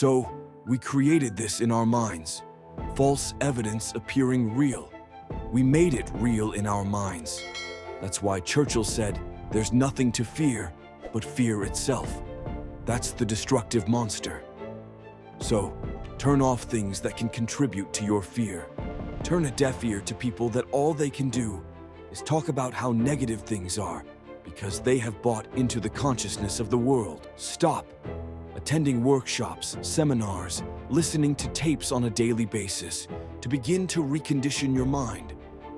So, we created this in our minds, false evidence appearing real. We made it real in our minds. That's why Churchill said, "There's nothing to fear but fear itself." That's the destructive monster. So, turn off things that can contribute to your fear. Turn a deaf ear to people that all they can do is talk about how negative things are because they have bought into the consciousness of the world. Stop attending workshops, seminars, listening to tapes on a daily basis to begin to recondition your mind,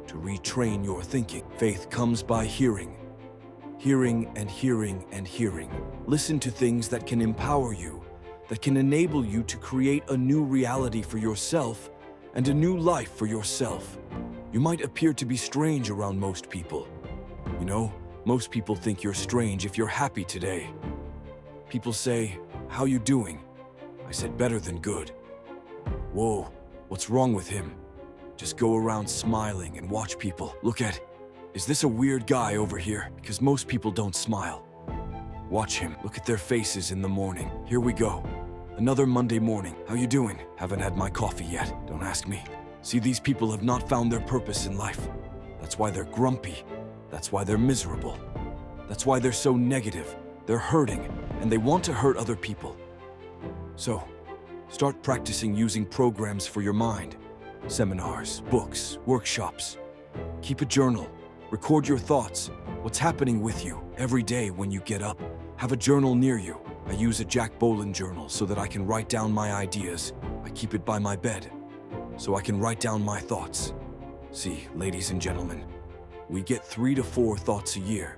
to retrain your thinking. Faith comes by hearing. Hearing and hearing and hearing. Listen to things that can empower you, that can enable you to create a new reality for yourself and a new life for yourself. You might appear to be strange around most people. You know, most people think you're strange if you're happy today. People say, "How you doing?" I said, "Better than good." "Whoa, what's wrong with him?" Just go around smiling and watch people. Look at, is this a weird guy over here? Because most people don't smile. Watch him. Look at their faces in the morning. Here we go. Another Monday morning. How you doing? Haven't had my coffee yet. Don't ask me. See, these people have not found their purpose in life. That's why they're grumpy. That's why they're miserable. That's why they're so negative. They're hurting, and they want to hurt other people. So, start practicing using programs for your mind. Seminars, books, workshops. Keep a journal. Record your thoughts. What's happening with you every day when you get up? Have a journal near you. I use a Jack Boland journal so that I can write down my ideas. I keep it by my bed so I can write down my thoughts. See, ladies and gentlemen, we get 3 to 4 thoughts a year.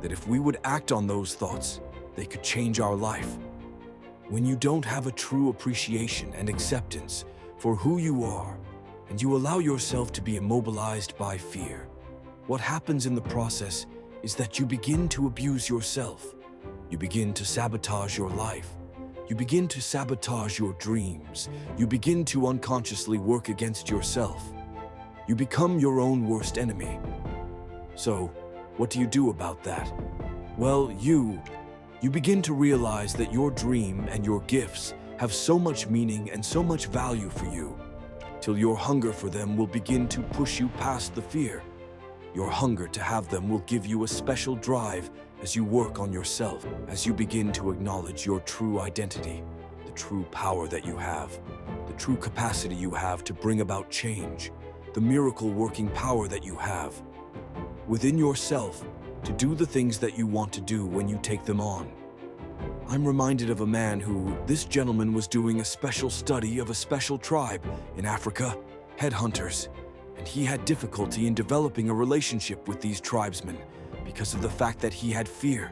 That if we would act on those thoughts, they could change our life. When you don't have a true appreciation and acceptance for who you are, and you allow yourself to be immobilized by fear, what happens in the process is that you begin to abuse yourself. You begin to sabotage your life. You begin to sabotage your dreams. You begin to unconsciously work against yourself. You become your own worst enemy. So, what do you do about that? Well, you begin to realize that your dream and your gifts have so much meaning and so much value for you, till your hunger for them will begin to push you past the fear. Your hunger to have them will give you a special drive as you work on yourself, as you begin to acknowledge your true identity, the true power that you have, the true capacity you have to bring about change, the miracle-working power that you have within yourself to do the things that you want to do when you take them on. I'm reminded of a man who, this gentleman was doing a special study of a special tribe in Africa, headhunters, and he had difficulty in developing a relationship with these tribesmen because of the fact that he had fear.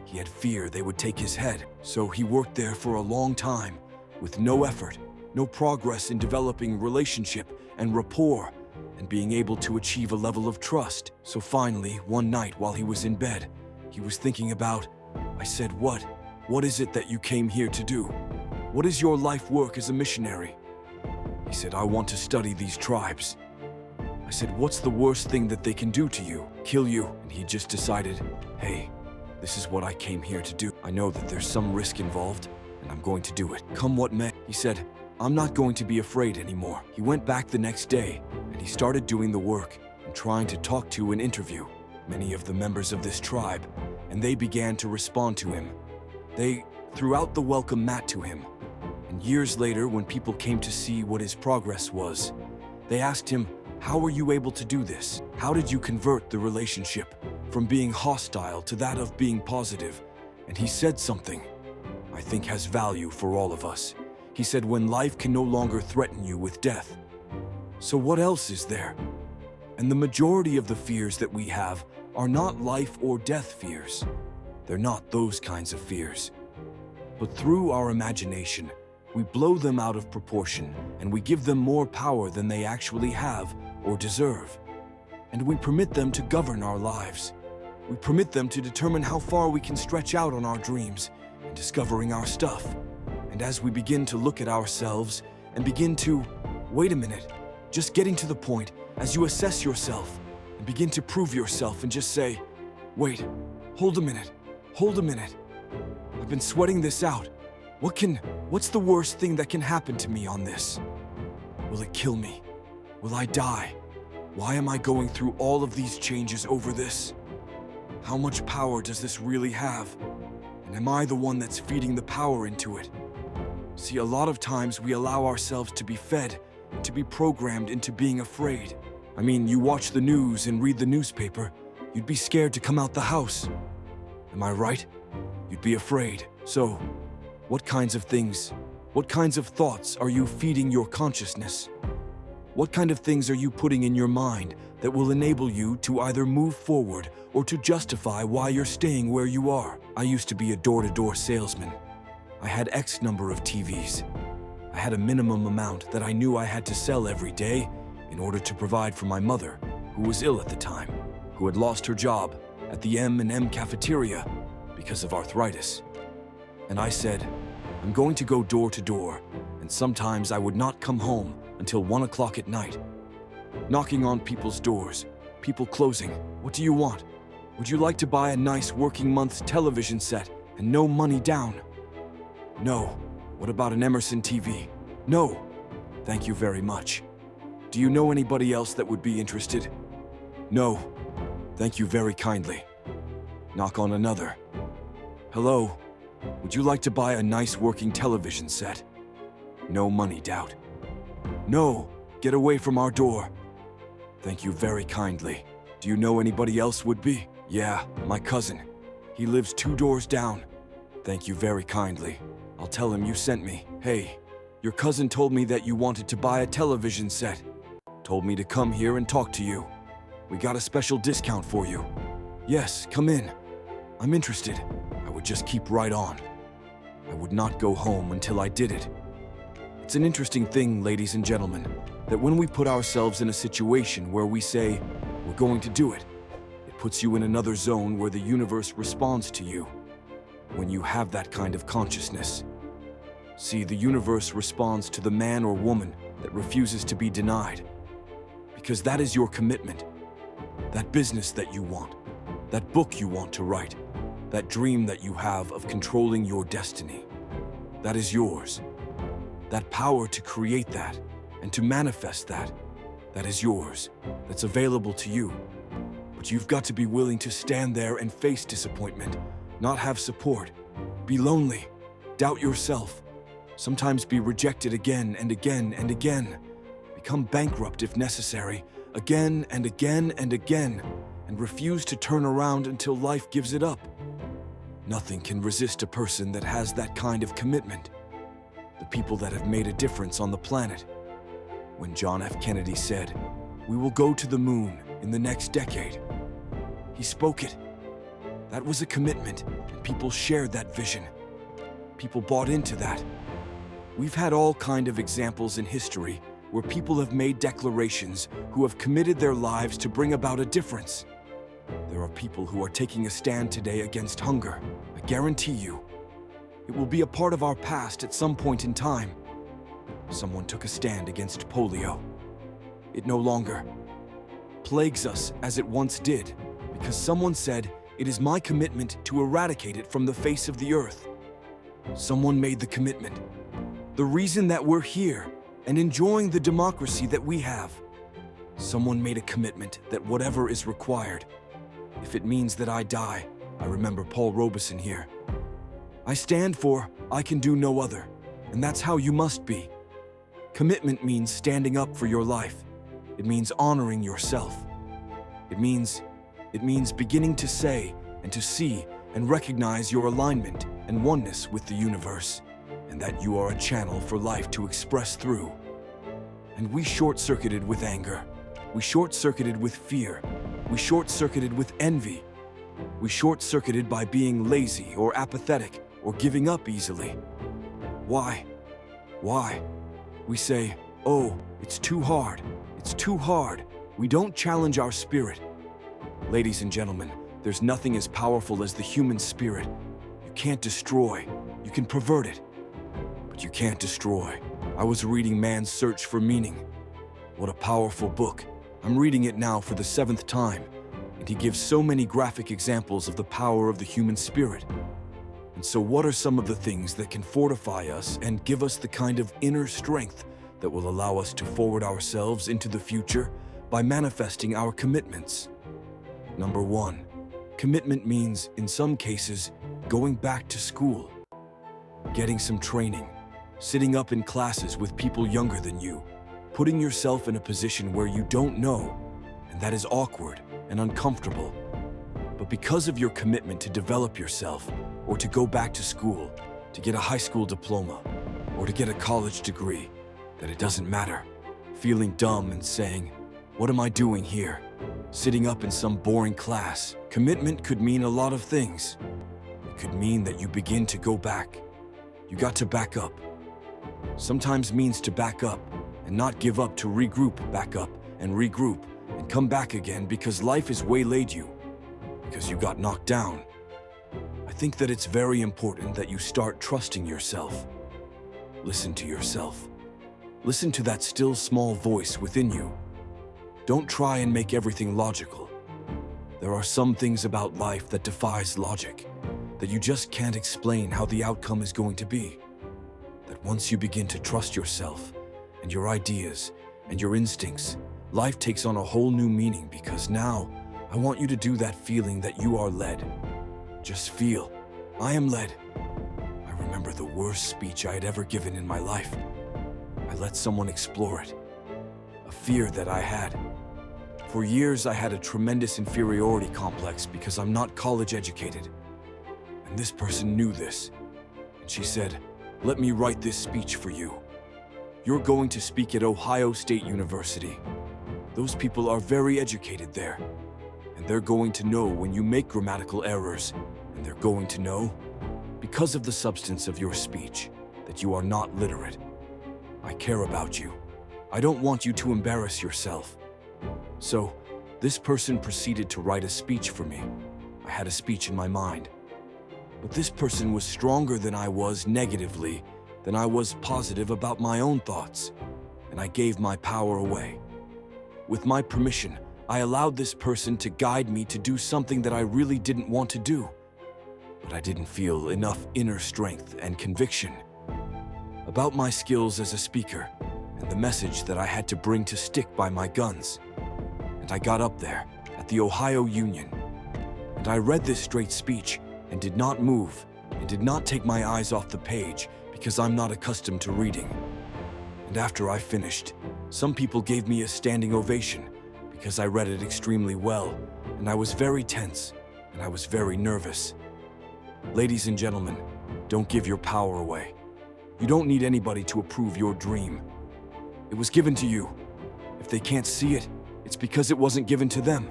He had fear they would take his head, so he worked there for a long time with no effort, no progress in developing relationship and rapport and being able to achieve a level of trust. So finally, one night while he was in bed, he was thinking about, I said, What is it that you came here to do? What is your life work as a missionary? He said, I want to study these tribes. I said, what's the worst thing that they can do to you? Kill you. And he just decided, hey, this is what I came here to do. I know that there's some risk involved, and I'm going to do it. Come what may. He said, I'm not going to be afraid anymore. He went back the next day, and he started doing the work and trying to talk to and interview many of the members of this tribe, and they began to respond to him. They threw out the welcome mat to him. And years later, when people came to see what his progress was, they asked him, how were you able to do this? How did you convert the relationship from being hostile to that of being positive? And he said something I think has value for all of us. He said, when life can no longer threaten you with death, so what else is there? And the majority of the fears that we have are not life or death fears. They're not those kinds of fears. But through our imagination, we blow them out of proportion and we give them more power than they actually have or deserve. And we permit them to govern our lives. We permit them to determine how far we can stretch out on our dreams and discovering our stuff. And as we begin to look at ourselves and begin to, wait a minute, just getting to the point as you assess yourself and begin to prove yourself and just say, wait, hold a minute. I've been sweating this out. What's the worst thing that can happen to me on this? Will it kill me? Will I die? Why am I going through all of these changes over this? How much power does this really have? And am I the one that's feeding the power into it? See, a lot of times we allow ourselves to be fed, to be programmed into being afraid. I mean, you watch the news and read the newspaper, you'd be scared to come out the house. Am I right? You'd be afraid. So, what kinds of thoughts are you feeding your consciousness? What kind of things are you putting in your mind that will enable you to either move forward or to justify why you're staying where you are? I used to be a door-to-door salesman. I had X number of TVs. I had a minimum amount that I knew I had to sell every day in order to provide for my mother, who was ill at the time, who had lost her job at the M&M cafeteria because of arthritis. And I said, I'm going to go door to door, and sometimes I would not come home until 1 o'clock at night. Knocking on people's doors, people closing. What do you want? Would you like to buy a nice working month's television set and no money down? No. What about an Emerson TV? No. Thank you very much. Do you know anybody else that would be interested? No. Thank you very kindly. Knock on another. Hello. Would you like to buy a nice working television set? No money, doubt. No. Get away from our door. Thank you very kindly. Do you know anybody else would be? Yeah, my cousin. He lives 2 doors down. Thank you very kindly. I'll tell him you sent me. Hey, your cousin told me that you wanted to buy a television set. Told me to come here and talk to you. We got a special discount for you. Yes, come in. I'm interested. I would just keep right on. I would not go home until I did it. It's an interesting thing, ladies and gentlemen, that when we put ourselves in a situation where we say, we're going to do it, it puts you in another zone where the universe responds to you. When you have that kind of consciousness. See, the universe responds to the man or woman that refuses to be denied. Because that is your commitment. That business that you want. That book you want to write. That dream that you have of controlling your destiny. That is yours. That power to create that and to manifest that, that is yours. That's available to you. But you've got to be willing to stand there and face disappointment. Not have support, be lonely, doubt yourself, sometimes be rejected again and again and again, become bankrupt if necessary, again and again and again, and refuse to turn around until life gives it up. Nothing can resist a person that has that kind of commitment. The people that have made a difference on the planet. When John F. Kennedy said, "We will go to the moon in the next decade," he spoke it. That was a commitment, and people shared that vision. People bought into that. We've had all kind of examples in history where people have made declarations who have committed their lives to bring about a difference. There are people who are taking a stand today against hunger. I guarantee you, it will be a part of our past at some point in time. Someone took a stand against polio. It no longer plagues us as it once did, because someone said, "It is my commitment to eradicate it from the face of the earth." Someone made the commitment. The reason that we're here and enjoying the democracy that we have. Someone made a commitment that whatever is required, if it means that I die, I remember Paul Robeson here. I stand for, I can do no other, and that's how you must be. Commitment means standing up for your life. It means honoring yourself. It means beginning to say and to see and recognize your alignment and oneness with the universe, and that you are a channel for life to express through. And we short-circuited with anger. We short-circuited with fear. We short-circuited with envy. We short-circuited by being lazy or apathetic or giving up easily. Why? Why? We say, "Oh, it's too hard. It's too hard." We don't challenge our spirit. Ladies and gentlemen, there's nothing as powerful as the human spirit. You can't destroy. You can pervert it, but you can't destroy. I was reading Man's Search for Meaning. What a powerful book. I'm reading it now for the 7th time, and he gives so many graphic examples of the power of the human spirit. And And so what are some of the things that can fortify us and give us the kind of inner strength that will allow us to forward ourselves into the future by manifesting our commitments? Number 1, commitment means, in some cases, going back to school, getting some training, sitting up in classes with people younger than you, putting yourself in a position where you don't know, and that is awkward and uncomfortable. But because of your commitment to develop yourself, or to go back to school, to get a high school diploma, or to get a college degree, that it doesn't matter. Feeling dumb and saying, "What am I doing here?" Sitting up in some boring class. Commitment could mean a lot of things. It could mean that you begin to go back. You got to back up. Sometimes means to back up and not give up, to regroup, back up and regroup and come back again because life has waylaid you, because you got knocked down. I think that it's very important that you start trusting yourself. Listen to yourself. Listen to that still small voice within you. Don't try and make everything logical. There are some things about life that defies logic, that you just can't explain how the outcome is going to be. That once you begin to trust yourself and your ideas and your instincts, life takes on a whole new meaning, because now I want you to do that feeling that you are led. Just feel, I am led. I remember the worst speech I had ever given in my life. I let someone explore it. A fear that I had. For years, I had a tremendous inferiority complex because I'm not college educated. And this person knew this. And she said, "Let me write this speech for you. You're going to speak at Ohio State University. Those people are very educated there. And they're going to know when you make grammatical errors. And they're going to know, because of the substance of your speech, that you are not literate. I care about you. I don't want you to embarrass yourself." So, this person proceeded to write a speech for me. I had a speech in my mind. But this person was stronger than I was negatively, than I was positive about my own thoughts, and I gave my power away. With my permission, I allowed this person to guide me to do something that I really didn't want to do. But I didn't feel enough inner strength and conviction about my skills as a speaker and the message that I had to bring to stick by my guns. And I got up there at the Ohio Union, and I read this straight speech and did not move and did not take my eyes off the page, because I'm not accustomed to reading. And after I finished, some people gave me a standing ovation because I read it extremely well, and I was very tense and I was very nervous. Ladies and gentlemen, don't give your power away. You don't need anybody to approve your dream. It was given to you. If they can't see it, it's because it wasn't given to them.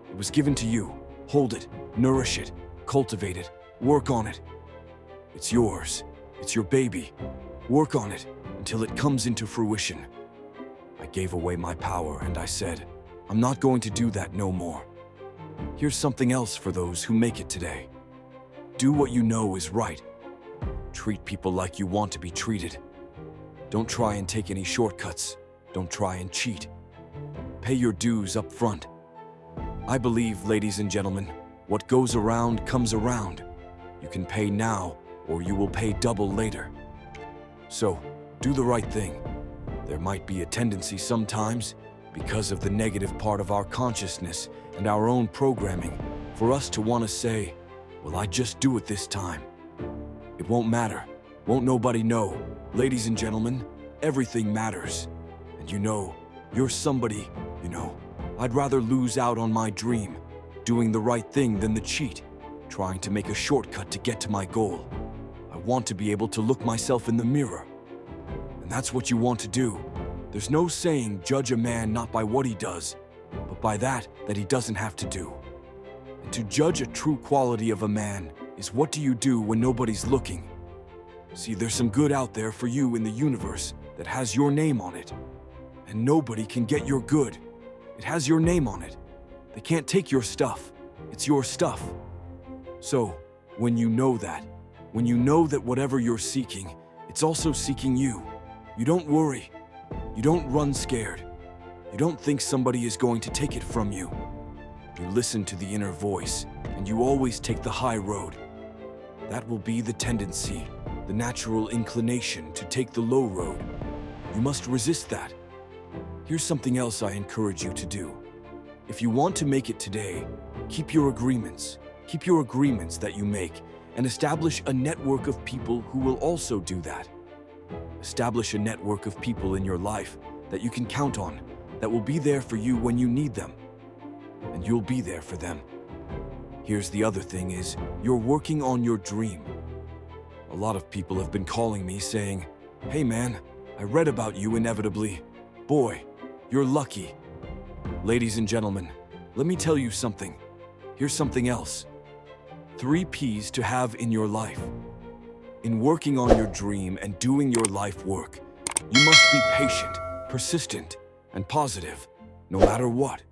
It was given to you. Hold it, nourish it, cultivate it, work on it. It's yours. It's your baby. Work on it until it comes into fruition. I gave away my power and I said, I'm not going to do that no more. Here's something else for those who make it today. Do what you know is right. Treat people like you want to be treated. Don't try and take any shortcuts. Don't try and cheat. Pay your dues up front. I believe, ladies and gentlemen, what goes around comes around. You can pay now, or you will pay double later. So, do the right thing. There might be a tendency sometimes, because of the negative part of our consciousness and our own programming, for us to want to say, "Well, I just do it this time." It won't matter. Won't nobody know. Ladies and gentlemen, everything matters. And you're somebody, I'd rather lose out on my dream, doing the right thing than the cheat, trying to make a shortcut to get to my goal. I want to be able to look myself in the mirror. And that's what you want to do. There's no saying judge a man not by what he does, but by that he doesn't have to do. And to judge a true quality of a man is what do you do when nobody's looking. See, there's some good out there for you in the universe that has your name on it. And nobody can get your good. It has your name on it. They can't take your stuff. It's your stuff. So, when you know that whatever you're seeking, it's also seeking you, you don't worry. You don't run scared. You don't think somebody is going to take it from you. You listen to the inner voice, and you always take the high road. That will be the tendency, the natural inclination to take the low road. You must resist that. Here's something else I encourage you to do. If you want to make it today, keep your agreements. Keep your agreements that you make and establish a network of people who will also do that. Establish a network of people in your life that you can count on, that will be there for you when you need them, and you'll be there for them. Here's the other thing is, you're working on your dream. A lot of people have been calling me saying, "Hey man, I read about you inevitably. Boy, you're lucky." Ladies and gentlemen, let me tell you something. Here's something else. 3 P's to have in your life. In working on your dream and doing your life work, you must be patient, persistent, and positive, no matter what.